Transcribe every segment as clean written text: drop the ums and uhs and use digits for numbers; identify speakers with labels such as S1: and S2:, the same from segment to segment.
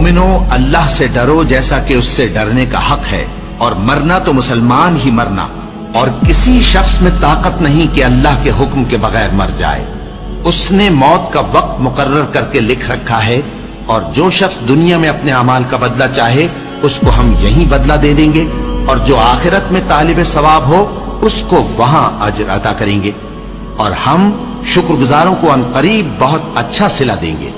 S1: मोमिनो अल्लाह से डरो जैसा कि उससे डरने का हक है, और मरना तो मुसलमान ही मरना, और किसी शख्स में ताकत नहीं कि अल्लाह के हुक्म के बगैर मर जाए। उसने मौत का वक्त मुकर्रर करके लिख रखा है, और जो शख्स दुनिया में अपने अमाल का बदला चाहे उसको हम यही बदला दे देंगे, और जो आखिरत में तालिब सवाब हो उसको वहां अजर अता करेंगे, और हम शुक्रगुजारों को अनकरीब बहुत अच्छा सिला देंगे।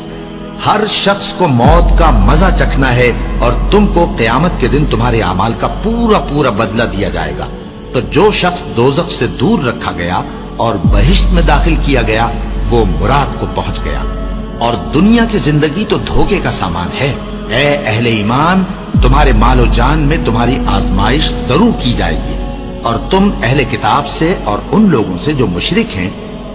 S1: हर शख्स को मौत का मजा चखना है, और तुमको क़यामत के दिन तुम्हारे अमाल का पूरा पूरा बदला दिया जाएगा। तो जो शख्स दोज़ख से दूर रखा गया और बहिश्त में दाखिल किया गया वो मुराद को पहुंच गया। और दुनिया की जिंदगी तो धोखे का सामान है। ए अहले ईमान, तुम्हारे मालो जान में तुम्हारी आजमाइश जरूर की जाएगी, और तुम अहले किताब से और उन लोगों से जो मुशरिक हैं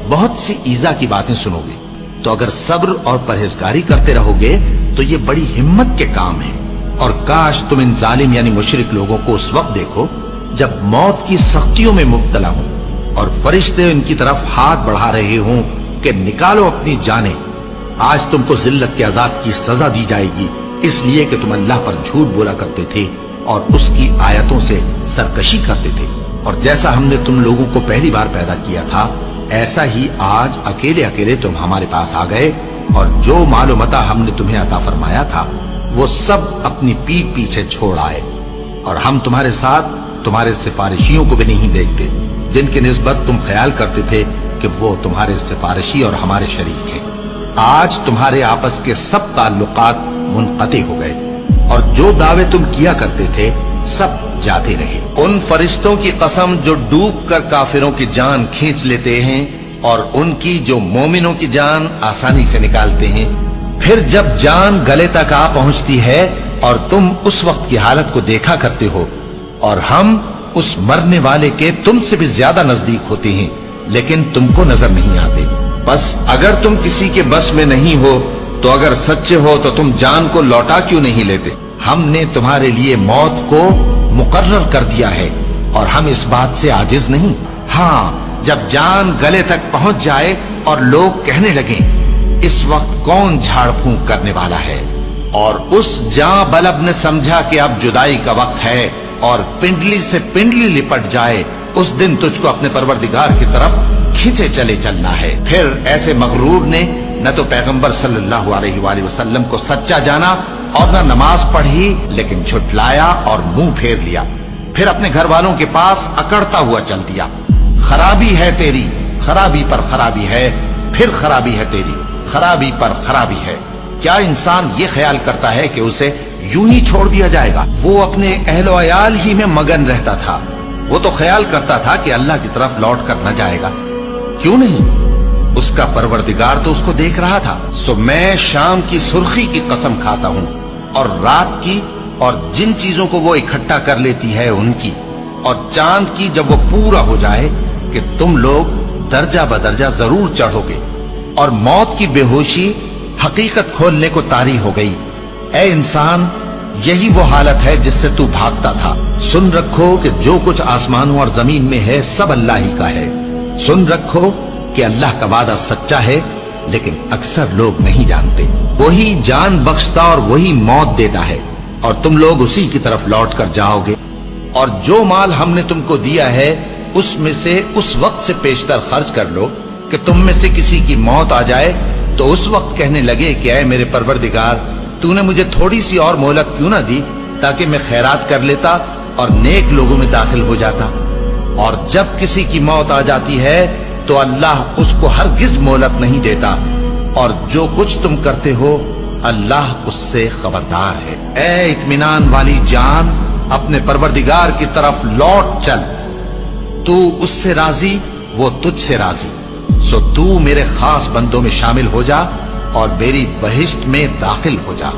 S1: बहुत सी ईजा की बातें सुनोगे। तो अगर सब्र और परहेजगारी करते रहोगे तो ये बड़ी हिम्मत के काम है। और काश तुम इन जालिम यानी मुशरिक लोगों को उस वक्त देखो जब मौत की सख्तियों में मुब्तला हो और फरिश्ते इनकी तरफ हाथ बढ़ा रहे हों कि निकालो अपनी जानें। आज तुमको जिल्लत के अजाब की सजा दी जाएगी, इसलिए कि तुम अल्लाह पर झूठ बोला करते थे और उसकी आयतों से सरकशी करते थे। और जैसा हमने तुम लोगों को पहली बार पैदा किया था, ऐसा ही आज अकेले अकेले तुम हमारे पास आ गए, और जो मालो मता हमने तुम्हें अता फरमाया था वो सब अपनी पीठ पीछे छोड़ आए। और हम तुम्हारे साथ तुम्हारे सिफारिशियों को भी नहीं देखते, जिनकी निस्बत तुम ख्याल करते थे कि वो तुम्हारे सिफारिशी और हमारे शरीक हैं। आज तुम्हारे आपस के सब ताल्लुकात मुनक़ती हो गए, और जो दावे तुम किया करते थे सब जाते रहे। उन फरिश्तों की कसम जो डूब कर काफिरों की जान खींच लेते हैं, और उनकी जो मोमिनों की जान आसानी से निकालते हैं। फिर जब जान गले तक आ पहुंचती है और तुम उस वक्त की हालत को देखा करते हो, और हम उस मरने वाले के तुमसे भी ज्यादा नजदीक होते हैं, लेकिन तुमको नजर नहीं आते। बस अगर तुम किसी के बस में नहीं हो तो अगर सच्चे हो तो तुम जान को लौटा क्यों नहीं लेते? हमने तुम्हारे लिए मौत को मुकर्रर कर दिया है, और हम इस बात से आजिज नहीं। हाँ, जब जान गले तक पहुंच जाए और लोग कहने लगे इस वक्त कौन झाड़ फूंक करने वाला है, और उस जां बलब ने समझा कि अब जुदाई का वक्त है और पिंडली से पिंडली लिपट जाए, उस दिन तुझको अपने परवरदिगार की तरफ खींचे चले चलना है। फिर ऐसे मगरूर ने न तो पैगंबर सल्लल्लाहु अलैहि वसल्लम को सच्चा जाना और न नमाज पढ़ी, लेकिन झुठलाया और मुंह फेर लिया। फिर अपने घर वालों के पास अकड़ता हुआ चल दिया। खराबी है तेरी, खराबी पर खराबी है, फिर खराबी है तेरी, खराबी पर खराबी है। क्या इंसान ये ख्याल करता है कि उसे यूं ही छोड़ दिया जाएगा? वो अपने अहलो अयाल ही में मगन रहता था। वो तो ख्याल करता था कि अल्लाह की तरफ लौट कर न जाएगा। क्यों नहीं? उसका परवरदिगार तो उसको देख रहा था। सो मैं शाम की सुर्खी की कसम खाता हूं, और रात की, और जिन चीजों को वो इकट्ठा कर लेती है उनकी, और चांद की जब वो पूरा हो जाए कि तुम लोग दर्जा बदर्जा जरूर चढ़ोगे। और मौत की बेहोशी हकीकत खोलने को तारी हो गई। ए इंसान, यही वो हालत है जिससे तू भागता था। सुन रखो कि जो कुछ आसमानों और जमीन में है सब अल्लाह ही का है। सुन रखो कि अल्लाह का वादा सच्चा है, लेकिन अक्सर लोग नहीं जानते। वही जान बख्शता और वही मौत देता है, और तुम लोग उसी की तरफ लौट कर जाओगे। और जो माल हमने तुमको दिया है उसमें से उस वक्त से पेशतर खर्च कर लो कि तुम में से किसी की मौत आ जाए तो उस वक्त कहने लगे कि ऐ मेरे परवरदिगार, तूने मुझे थोड़ी सी और मोहलत क्यों ना दी ताकि मैं खैरात कर लेता और नेक लोगों में दाखिल हो जाता। और जब किसी की मौत आ जाती है तो अल्लाह उसको हरगिज मोहलत नहीं देता, और जो कुछ तुम करते हो अल्लाह उससे खबरदार है। ए इत्मीनान वाली जान, अपने परवरदिगार की तरफ लौट चल। तू उससे राजी, वो तुझसे राजी। सो तू मेरे खास बंदों में शामिल हो जा और मेरी बहिश्त में दाखिल हो जा।